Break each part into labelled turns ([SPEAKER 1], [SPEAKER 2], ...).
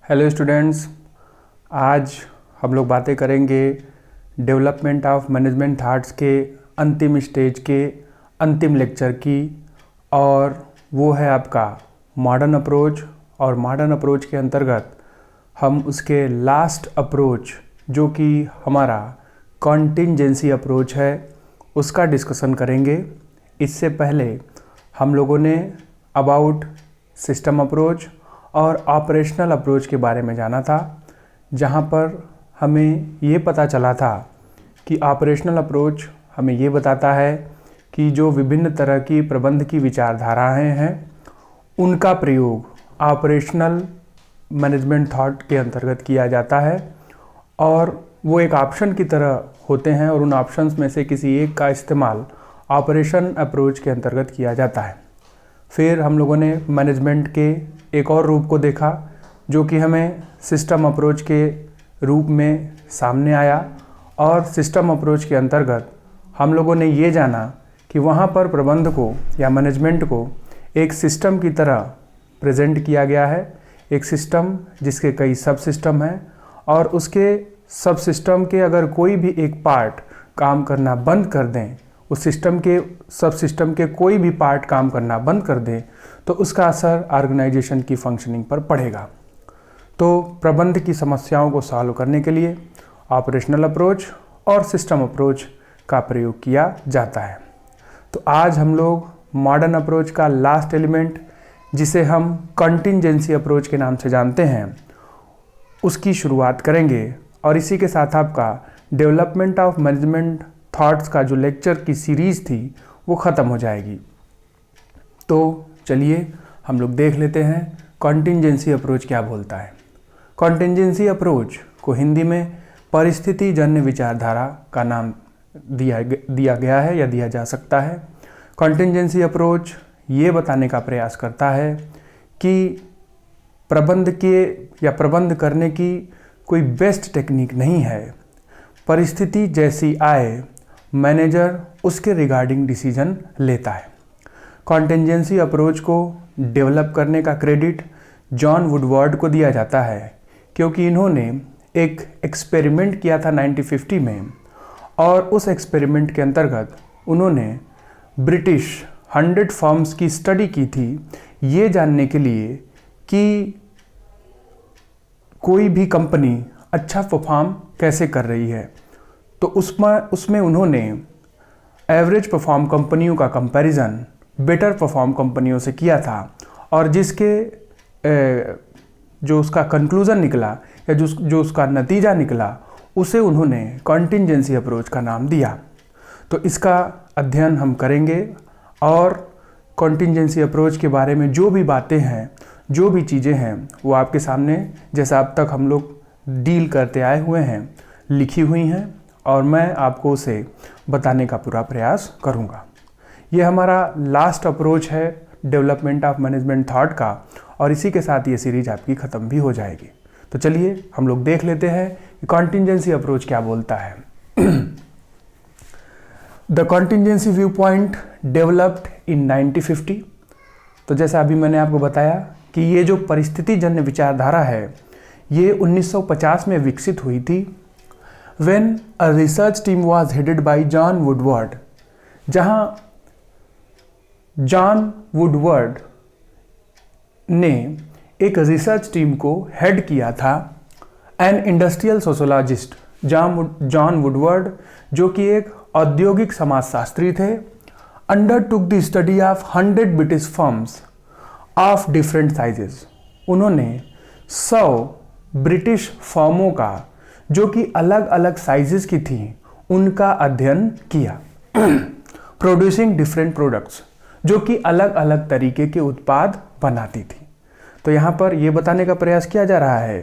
[SPEAKER 1] Hello students, आज हम लोग बातें करेंगे डेवलपमेंट ऑफ मैनेजमेंट थॉट्स के अंतिम स्टेज के अंतिम लेक्चर की। और वो है आपका मॉडर्न अप्रोच। और मॉडर्न अप्रोच के अंतर्गत हम उसके लास्ट अप्रोच जो कि हमारा कॉन्टिंजेंसी अप्रोच है उसका डिस्कशन करेंगे। इससे पहले हम लोगों ने अबाउट सिस्टम अप्रोच और ऑपरेशनल अप्रोच के बारे में जाना था, जहाँ पर हमें ये पता चला था कि ऑपरेशनल अप्रोच हमें ये बताता है कि जो विभिन्न तरह की प्रबंध की विचारधाराएं हैं उनका प्रयोग ऑपरेशनल मैनेजमेंट थॉट के अंतर्गत किया जाता है और वो एक ऑप्शन की तरह होते हैं और उन ऑप्शंस में से किसी एक का इस्तेमाल ऑपरेशन अप्रोच के अंतर्गत किया जाता है। फिर हम लोगों ने मैनेजमेंट के एक और रूप को देखा जो कि हमें सिस्टम अप्रोच के रूप में सामने आया। और सिस्टम अप्रोच के अंतर्गत हम लोगों ने ये जाना कि वहाँ पर प्रबंध को या मैनेजमेंट को एक सिस्टम की तरह प्रेजेंट किया गया है। एक सिस्टम जिसके कई सब सिस्टम हैं और उसके सब सिस्टम के अगर कोई भी एक पार्ट काम करना बंद कर दें, उस सिस्टम के सब सिस्टम के कोई भी पार्ट काम करना बंद कर दें तो उसका असर ऑर्गेनाइजेशन की फंक्शनिंग पर पड़ेगा। तो प्रबंध की समस्याओं को सॉल्व करने के लिए ऑपरेशनल अप्रोच और सिस्टम अप्रोच का प्रयोग किया जाता है। तो आज हम लोग मॉडर्न अप्रोच का लास्ट एलिमेंट, जिसे हम कंटिंजेंसी अप्रोच के नाम से जानते हैं, उसकी शुरुआत करेंगे। और इसी के साथ आपका डेवलपमेंट ऑफ मैनेजमेंट थॉट्स का जो लेक्चर की सीरीज़ थी वो ख़त्म हो जाएगी। तो चलिए हम लोग देख लेते हैं कॉन्टिंजेंसी अप्रोच क्या बोलता है। कॉन्टिंजेंसी अप्रोच को हिंदी में परिस्थिति जन्य विचारधारा का नाम दिया गया है या दिया जा सकता है। कॉन्टिंजेंसी अप्रोच ये बताने का प्रयास करता है कि प्रबंध करने की कोई बेस्ट टेक्निक नहीं है। परिस्थिति जैसी आए, मैनेजर उसके रिगार्डिंग डिसीजन लेता है। कॉन्टिंजेंसी अप्रोच को डेवलप करने का क्रेडिट जॉन वुडवर्ड को दिया जाता है, क्योंकि इन्होंने एक एक्सपेरिमेंट किया था 1950 में। और उस एक्सपेरिमेंट के अंतर्गत उन्होंने ब्रिटिश 100 फर्म्स की स्टडी की थी, ये जानने के लिए कि कोई भी कंपनी अच्छा परफॉर्म कैसे कर रही है। तो उसमें उन्होंने एवरेज परफॉर्म कंपनियों का कंपैरिजन बेटर परफॉर्म कंपनियों से किया था। और जिसके जो उसका कंक्लूज़न निकला या जो उसका नतीजा निकला उसे उन्होंने कॉन्टिंजेंसी अप्रोच का नाम दिया। तो इसका अध्ययन हम करेंगे और कॉन्टिंजेंसी अप्रोच के बारे में जो भी बातें हैं, जो भी चीज़ें हैं, वो आपके सामने जैसा अब तक हम लोग डील करते आए हुए हैं लिखी हुई हैं और मैं आपको उसे बताने का पूरा प्रयास करूँगा। ये हमारा लास्ट अप्रोच है डेवलपमेंट ऑफ मैनेजमेंट थॉट का और इसी के साथ ये सीरीज आपकी ख़त्म भी हो जाएगी। तो चलिए हम लोग देख लेते हैं कि कॉन्टिंजेंसी अप्रोच क्या बोलता है। The contingency viewpoint developed in 1950। तो जैसा अभी मैंने आपको बताया कि ये जो परिस्थिति जन्य विचारधारा है ये 1950 में विकसित हुई थी। When a research team was headed by John Woodward, जहाँ जॉन वुडवर्ड ने एक रिसर्च टीम को हेड किया था। An industrial sociologist John Woodward, जो कि एक औद्योगिक समाजशास्त्री थे, undertook the study of 100 British firms of different sizes. उन्होंने 100 ब्रिटिश फर्मों का जो कि अलग अलग साइजेस की थी उनका अध्ययन किया। प्रोड्यूसिंग डिफरेंट प्रोडक्ट्स, जो कि अलग अलग तरीके के उत्पाद बनाती थी। तो यहाँ पर यह बताने का प्रयास किया जा रहा है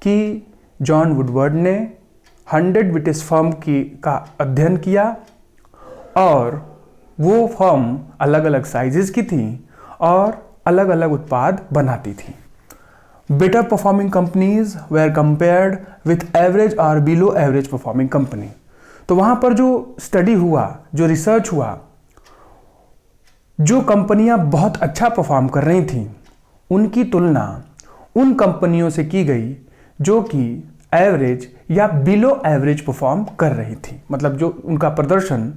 [SPEAKER 1] कि जॉन वुडवर्ड ने 100 ब्रिटिश फर्म का अध्ययन किया और वो फर्म अलग अलग साइजेस की थी और अलग अलग उत्पाद बनाती थी। Better performing companies were compared with average और बिलो एवरेज परफॉर्मिंग कंपनी। तो वहाँ पर जो स्टडी हुआ, जो रिसर्च हुआ, जो कंपनियां बहुत अच्छा परफॉर्म कर रही थीं उनकी तुलना उन कंपनियों से की गई जो कि एवरेज या बिलो एवरेज परफॉर्म कर रही थी। मतलब जो उनका प्रदर्शन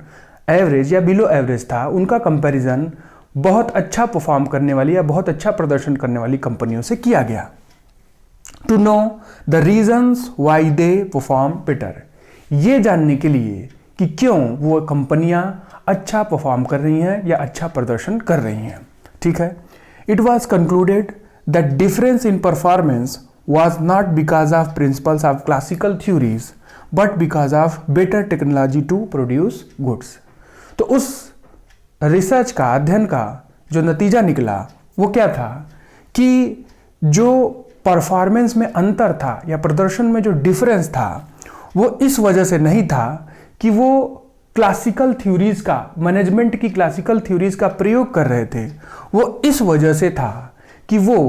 [SPEAKER 1] एवरेज या बिलो एवरेज था, उनका कंपैरिजन बहुत अच्छा परफॉर्म करने वाली या बहुत अच्छा प्रदर्शन करने वाली कंपनियों से किया गया। To know the reasons why they perform better, ये जानने के लिए कि क्यों वो कंपनियां अच्छा परफॉर्म कर रही हैं या अच्छा प्रदर्शन कर रही हैं। ठीक है। It was concluded that difference in performance was not because of principles of classical theories but because of better technology to produce goods। तो उस रिसर्च का, अध्ययन का जो नतीजा निकला वो क्या था कि जो परफॉर्मेंस में अंतर था या प्रदर्शन में जो डिफरेंस था वो इस वजह से नहीं था कि वो क्लासिकल थ्योरीज का, मैनेजमेंट की क्लासिकल थ्योरीज का प्रयोग कर रहे थे। वो इस वजह से था कि वो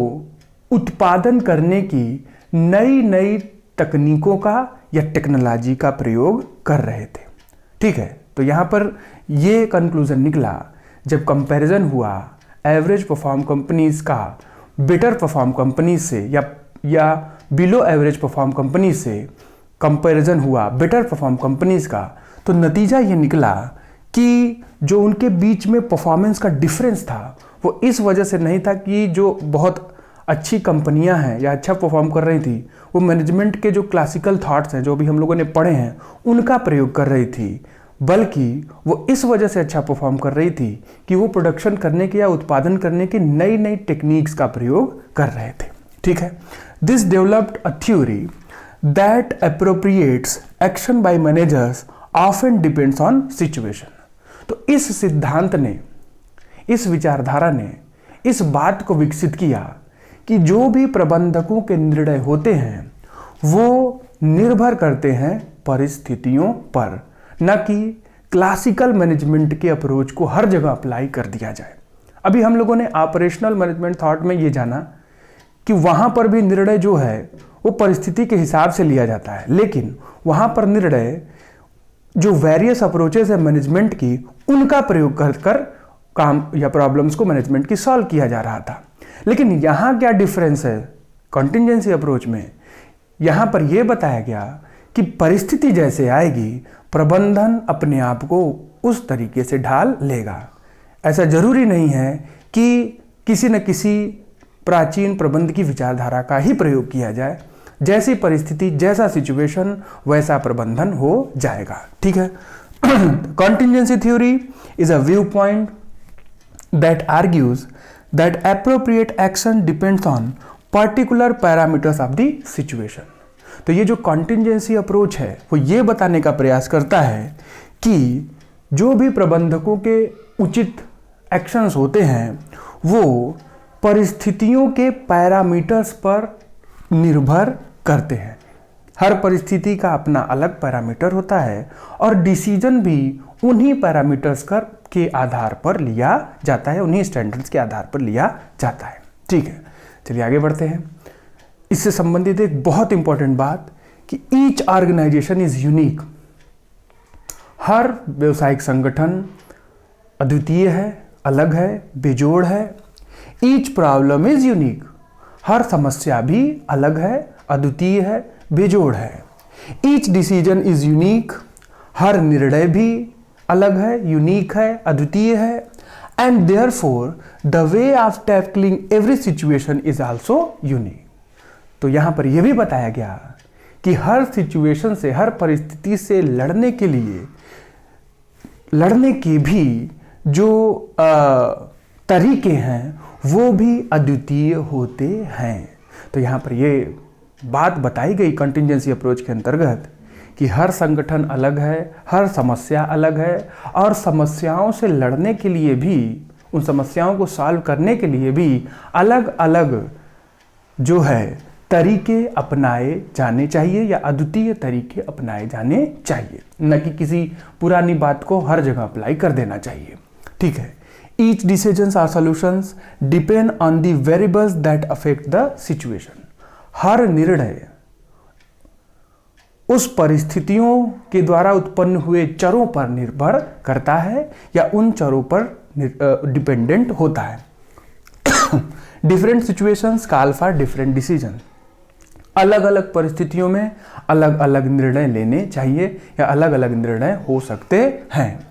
[SPEAKER 1] उत्पादन करने की नई नई तकनीकों का या टेक्नोलॉजी का प्रयोग कर रहे थे। ठीक है। तो यहाँ पर ये कंक्लूजन निकला जब कंपैरिजन हुआ एवरेज परफॉर्म कंपनीज का बेटर परफॉर्म कंपनी से या बिलो एवरेज परफॉर्म कंपनी से कंपैरिजन हुआ बेटर परफॉर्म कंपनीज का, तो नतीजा ये निकला कि जो उनके बीच में परफॉर्मेंस का डिफरेंस था वो इस वजह से नहीं था कि जो बहुत अच्छी कंपनियां हैं या अच्छा परफॉर्म कर रही थी वो मैनेजमेंट के जो क्लासिकल थॉट्स हैं जो भी हम लोगों ने पढ़े हैं उनका प्रयोग कर रही थी, बल्कि वो इस वजह से अच्छा परफॉर्म कर रही थी कि वो प्रोडक्शन करने के या उत्पादन करने की नई नई टेक्निक्स का प्रयोग कर रहे थे। ठीक है। This developed a theory that appropriates action by managers often depends on situation. तो इस सिद्धांत ने, इस विचारधारा ने इस बात को विकसित किया कि जो भी प्रबंधकों के निर्णय होते हैं वो निर्भर करते हैं परिस्थितियों पर, न कि क्लासिकल मैनेजमेंट के अप्रोच को हर जगह अप्लाई कर दिया जाए। अभी हम लोगों ने ऑपरेशनल मैनेजमेंट थॉट में ये जाना कि वहाँ पर भी निर्णय जो है वो परिस्थिति के हिसाब से लिया जाता है, लेकिन वहाँ पर निर्णय जो वेरियस अप्रोचेस है मैनेजमेंट की उनका प्रयोग कर काम या प्रॉब्लम्स को मैनेजमेंट की सॉल्व किया जा रहा था। लेकिन यहाँ क्या डिफरेंस है कॉन्टिजेंसी अप्रोच में? यहाँ पर यह बताया गया कि परिस्थिति जैसे आएगी प्रबंधन अपने आप को उस तरीके से ढाल लेगा। ऐसा जरूरी नहीं है कि किसी न किसी प्राचीन प्रबंध की विचारधारा का ही प्रयोग किया जाए, जैसी परिस्थिति, जैसा सिचुएशन वैसा प्रबंधन हो जाएगा। ठीक है। Contingency theory is a view point that argues that appropriate action depends on particular parameters of the situation। तो ये जो contingency approach है वो ये बताने का प्रयास करता है कि जो भी प्रबंधकों के उचित एक्शंस होते हैं वो परिस्थितियों के पैरामीटर्स पर निर्भर करते हैं। हर परिस्थिति का अपना अलग पैरामीटर होता है और डिसीजन भी उन्हीं पैरामीटर्स के आधार पर लिया जाता है, उन्हीं स्टैंडर्ड्स के आधार पर लिया जाता है। ठीक है। चलिए आगे बढ़ते हैं। इससे संबंधित एक बहुत इंपॉर्टेंट बात कि ईच ऑर्गेनाइजेशन इज यूनिक। हर व्यवसायिक संगठन अद्वितीय है, अलग है, बेजोड़ है। Each problem is unique. हर समस्या भी अलग है, अद्वितीय है, बेजोड़ है। Each decision is unique. हर निर्णय भी अलग है, यूनिक है, अद्वितीय है। And therefore the way of tackling every situation is also unique. तो यहां पर यह भी बताया गया कि हर सिचुएशन से, हर परिस्थिति से लड़ने के भी जो तरीके हैं वो भी अद्वितीय होते हैं। तो यहां पर यह बात बताई गई कंटिजेंसी अप्रोच के अंतर्गत कि हर संगठन अलग है, हर समस्या अलग है और समस्याओं से लड़ने के लिए भी, उन समस्याओं को सॉल्व करने के लिए भी अलग अलग जो है तरीके अपनाए जाने चाहिए या अद्वितीय तरीके अपनाए जाने चाहिए, न कि किसी पुरानी बात को हर जगह अप्लाई कर देना चाहिए। ठीक है। ईच डिसीजंस और solutions depend on the variables that affect the situation. हर निर्णय उस परिस्थितियों के द्वारा उत्पन्न हुए चरों पर निर्भर करता है या उन चरों पर डिपेंडेंट होता है। Different situations call for different decision. अलग अलग परिस्थितियों में अलग अलग निर्णय लेने चाहिए या अलग अलग निर्णय हो सकते हैं।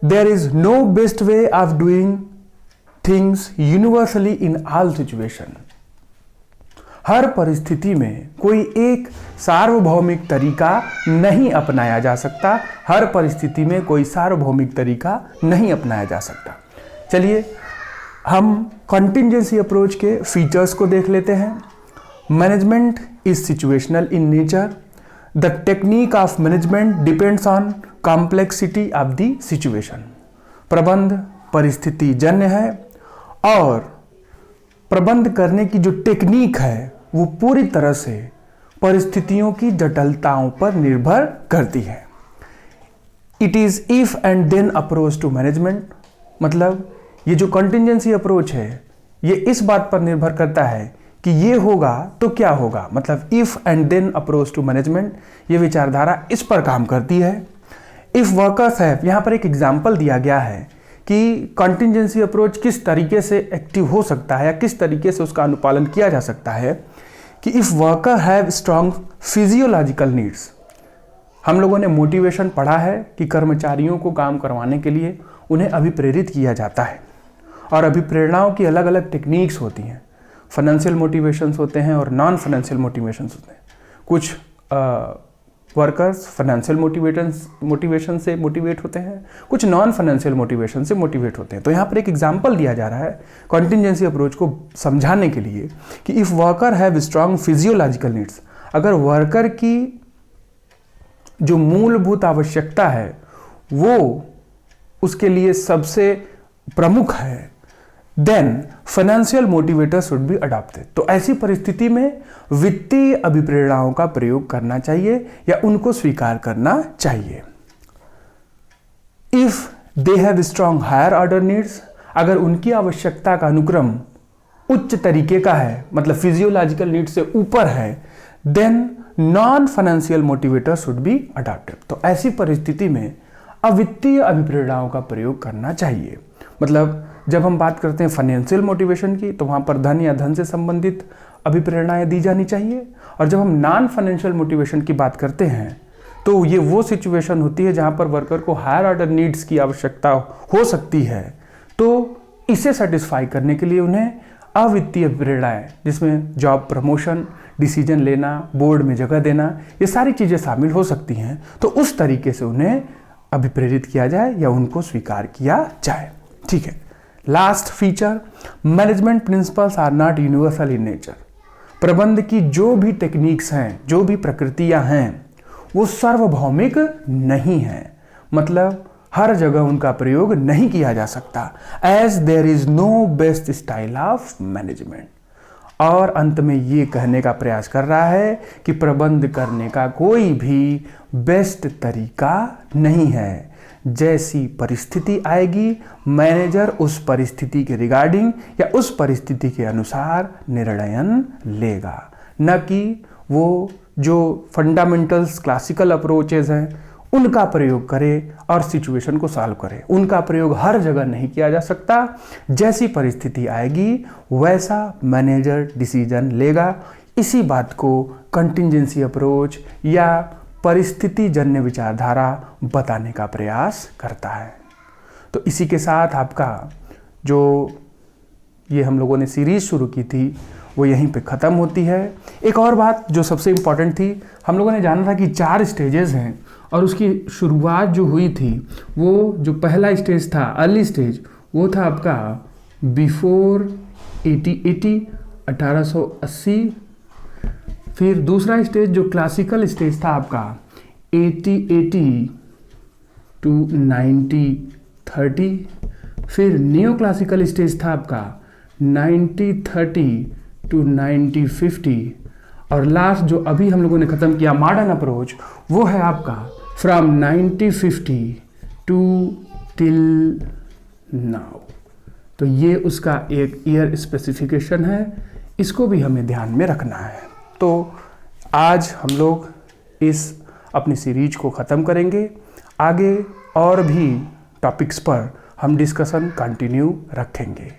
[SPEAKER 1] There is no best way of doing things universally in all situation. हर परिस्थिति में कोई एक सार्वभौमिक तरीका नहीं अपनाया जा सकता। हर परिस्थिति में कोई सार्वभौमिक तरीका नहीं अपनाया जा सकता। चलिए हम कंटिंजेंसी अप्रोच के फीचर्स को देख लेते हैं। Management is situational in nature. The technique of management depends on complexity of the situation. प्रबंध परिस्थिति जन्य है और प्रबंध करने की जो टेक्निक है वो पूरी तरह से परिस्थितियों की जटिलताओं पर निर्भर करती है। It is if and then approach to management. मतलब ये जो कंटिंजेंसी अप्रोच है ये इस बात पर निर्भर करता है कि ये होगा तो क्या होगा। मतलब if and then approach to management, ये विचारधारा इस पर काम करती है। इफ वर्कर्स हैव, यहाँ पर एक एग्जाम्पल दिया गया है कि कंटिंजेंसी अप्रोच किस तरीके से एक्टिव हो सकता है या किस तरीके से उसका अनुपालन किया जा सकता है कि if worker have strong physiological needs. हम लोगों ने मोटिवेशन पढ़ा है कि कर्मचारियों को काम करवाने के लिए उन्हें अभिप्रेरित किया जाता है और अभिप्रेरणाओं की अलग अलग टेक्निक्स होती हैं। फाइनेंशियल मोटिवेशंस होते हैं और नॉन फाइनेंशियल मोटिवेशंस होते हैं। कुछ वर्कर्स फाइनेंशियल मोटिवेशन से मोटिवेट होते हैं, कुछ नॉन फाइनेंशियल मोटिवेशन से मोटिवेट होते हैं। तो यहाँ पर एक एग्जांपल दिया जा रहा है कंटिंजेंसी अप्रोच को समझाने के लिए कि if worker have strong physiological needs, अगर वर्कर की जो मूलभूत आवश्यकता है वो उसके लिए सबसे प्रमुख है, then financial motivator should be adopted. तो ऐसी परिस्थिति में वित्तीय अभिप्रेरणाओं का प्रयोग करना चाहिए या उनको स्वीकार करना चाहिए। If they have strong higher order needs, अगर उनकी आवश्यकता का अनुक्रम उच्च तरीके का है, मतलब फिजियोलॉजिकल नीड से ऊपर है, then non financial motivator should be adopted. तो ऐसी परिस्थिति में अवित्तीय अभिप्रेरणाओं का प्रयोग करना चाहिए। मतलब जब हम बात करते हैं फाइनेंशियल मोटिवेशन की तो वहाँ पर धन या धन से संबंधित अभिप्रेरणाएं दी जानी चाहिए, और जब हम नॉन फाइनेंशियल मोटिवेशन की बात करते हैं तो ये वो सिचुएशन होती है जहाँ पर वर्कर को हायर ऑर्डर नीड्स की आवश्यकता हो सकती है। तो इसे सेटिस्फाई करने के लिए उन्हें अवित्तीय प्रेरणाएं, जिसमें जॉब प्रमोशन, डिसीजन लेना, बोर्ड में जगह देना, ये सारी चीज़ें शामिल हो सकती हैं। तो उस तरीके से उन्हें अभिप्रेरित किया जाए या उनको स्वीकार किया जाए। ठीक है। Last feature, management principles are not universal in nature. प्रबंध की जो भी टेक्निक्स हैं, जो भी प्रकृतियां हैं, वो सार्वभौमिक नहीं हैं। मतलब हर जगह उनका प्रयोग नहीं किया जा सकता। As there is no best style of management. और अंत में ये कहने का प्रयास कर रहा है कि प्रबंध करने का कोई भी बेस्ट तरीका नहीं है। जैसी परिस्थिति आएगी, मैनेजर उस परिस्थिति के रिगार्डिंग या उस परिस्थिति के अनुसार निर्णय लेगा, न कि वो जो फंडामेंटल्स क्लासिकल अप्रोचेज हैं उनका प्रयोग करे और सिचुएशन को सॉल्व करे। उनका प्रयोग हर जगह नहीं किया जा सकता। जैसी परिस्थिति आएगी वैसा मैनेजर डिसीजन लेगा। इसी बात को कंटिंजेंसी अप्रोच या परिस्थिति जन्य विचारधारा बताने का प्रयास करता है। तो इसी के साथ आपका जो ये हम लोगों ने सीरीज शुरू की थी वो यहीं पे ख़त्म होती है। एक और बात जो सबसे इम्पॉर्टेंट थी, हम लोगों ने जाना था कि 4 स्टेजेस हैं और उसकी शुरुआत जो हुई थी वो जो पहला स्टेज था, अर्ली स्टेज, वो था आपका बिफोर 1880 1880। फिर दूसरा स्टेज जो क्लासिकल स्टेज था आपका 1880 टू 1930। फिर न्यू क्लासिकल स्टेज था आपका 1930 टू 1950। और लास्ट जो अभी हम लोगों ने ख़त्म किया मॉडर्न अप्रोच, वो है आपका फ्रॉम 1950 टू टिल नाउ। तो ये उसका एक ईयर स्पेसिफिकेशन है, इसको भी हमें ध्यान में रखना है। तो आज हम लोग इस अपनी सीरीज को ख़त्म करेंगे। आगे और भी टॉपिक्स पर हम डिस्कशन कंटिन्यू रखेंगे।